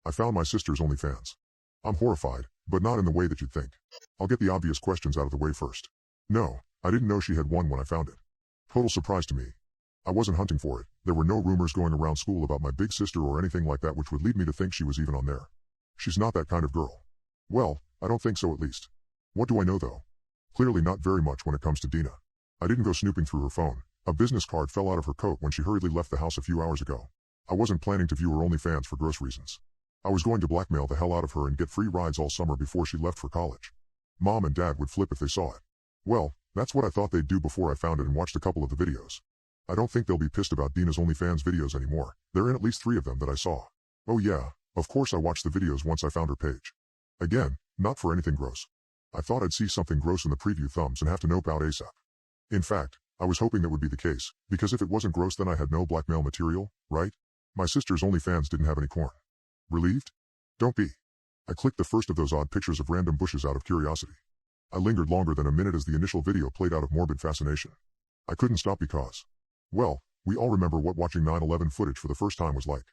I found my sister's Onlyfans. I'm horrified, but not in the way that you'd think. I'll get the obvious questions out of the way first. No, I didn't know she had one when I found it. Total surprise to me. I wasn't hunting for it. There were no rumors going around school about my big sister or anything like that which would lead me to think she was even on there. She's not that kind of girl. Well, I don't think so at least. What do I know though? Clearly not very much when it comes to Dina. I didn't go snooping through her phone. A business card fell out of her coat when she hurriedly left the house a few hours ago. I wasn't planning to view her OnlyFans for gross reasons. I was going to blackmail the hell out of her and get free rides all summer before she left for college. Mom and Dad would flip if they saw it. Well, that's what I thought they'd do before I found it and watched a couple of the videos. I don't think they'll be pissed about Dina's OnlyFans videos anymore. They're in at least 3 of them that I saw. Oh yeah, of course I watched the videos once I found her page. Again, not for anything gross. I thought I'd see something gross in the preview thumbs and have to nope out ASAP. In fact, I was hoping that would be the case, because if it wasn't gross then I had no blackmail material, right? My sister's OnlyFans didn't have any corn. Relieved? Don't be. I clicked the first of those odd pictures of random bushes out of curiosity. I lingered longer than a minute as the initial video played out of morbid fascination. I couldn't stop because, well, we all remember what watching 9/11 footage for the first time was like.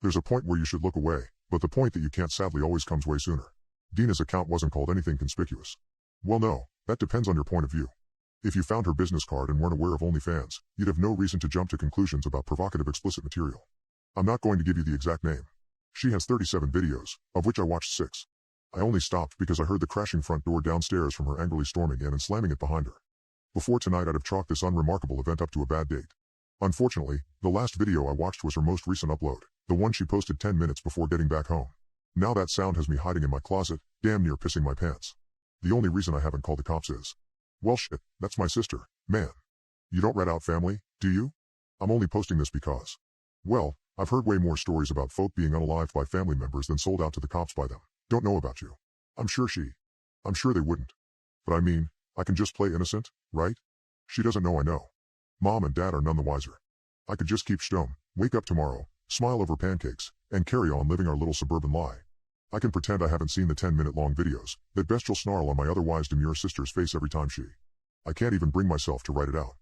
There's a point where you should look away, but the point that you can't sadly always comes way sooner. Dina's account wasn't called anything conspicuous. Well no, that depends on your point of view. If you found her business card and weren't aware of OnlyFans, you'd have no reason to jump to conclusions about provocative explicit material. I'm not going to give you the exact name. She has 37 videos, of which I watched 6. I only stopped because I heard the crashing front door downstairs from her angrily storming in and slamming it behind her. Before tonight I'd have chalked this unremarkable event up to a bad date. Unfortunately, the last video I watched was her most recent upload, the one she posted 10 minutes before getting back home. Now that sound has me hiding in my closet, damn near pissing my pants. The only reason I haven't called the cops is, well shit, that's my sister, man. You don't rat out family, do you? I'm only posting this because, well, I've heard way more stories about folk being unalived by family members than sold out to the cops by them. Don't know about you. I'm sure they wouldn't. But I mean, I can just play innocent, right? She doesn't know I know. Mom and Dad are none the wiser. I could just keep stum, wake up tomorrow, smile over pancakes, and carry on living our little suburban lie. I can pretend I haven't seen the 10-minute-long videos, that bestial snarl on my otherwise demure sister's face every time I can't even bring myself to write it out.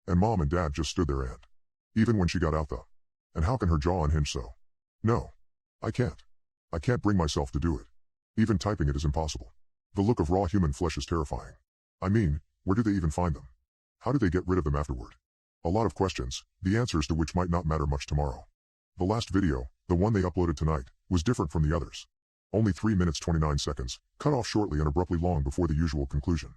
And Mom and Dad just stood there and, even when she got out though. And how can her jaw unhinge so? No. I can't. I can't bring myself to do it. Even typing it is impossible. The look of raw human flesh is terrifying. I mean, where do they even find them? How do they get rid of them afterward? A lot of questions, the answers to which might not matter much tomorrow. The last video, the one they uploaded tonight, was different from the others. Only 3 minutes 29 seconds, cut off shortly and abruptly long before the usual conclusion.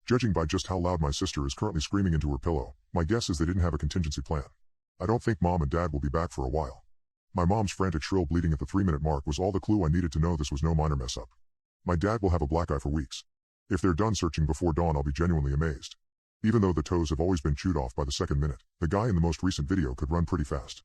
Judging by just how loud my sister is currently screaming into her pillow, my guess is they didn't have a contingency plan. I don't think Mom and Dad will be back for a while. My mom's frantic shrill bleating at the 3-minute mark was all the clue I needed to know this was no minor mess up. My dad will have a black eye for weeks. If they're done searching before dawn I'll be genuinely amazed. Even though the toes have always been chewed off by the second minute, the guy in the most recent video could run pretty fast.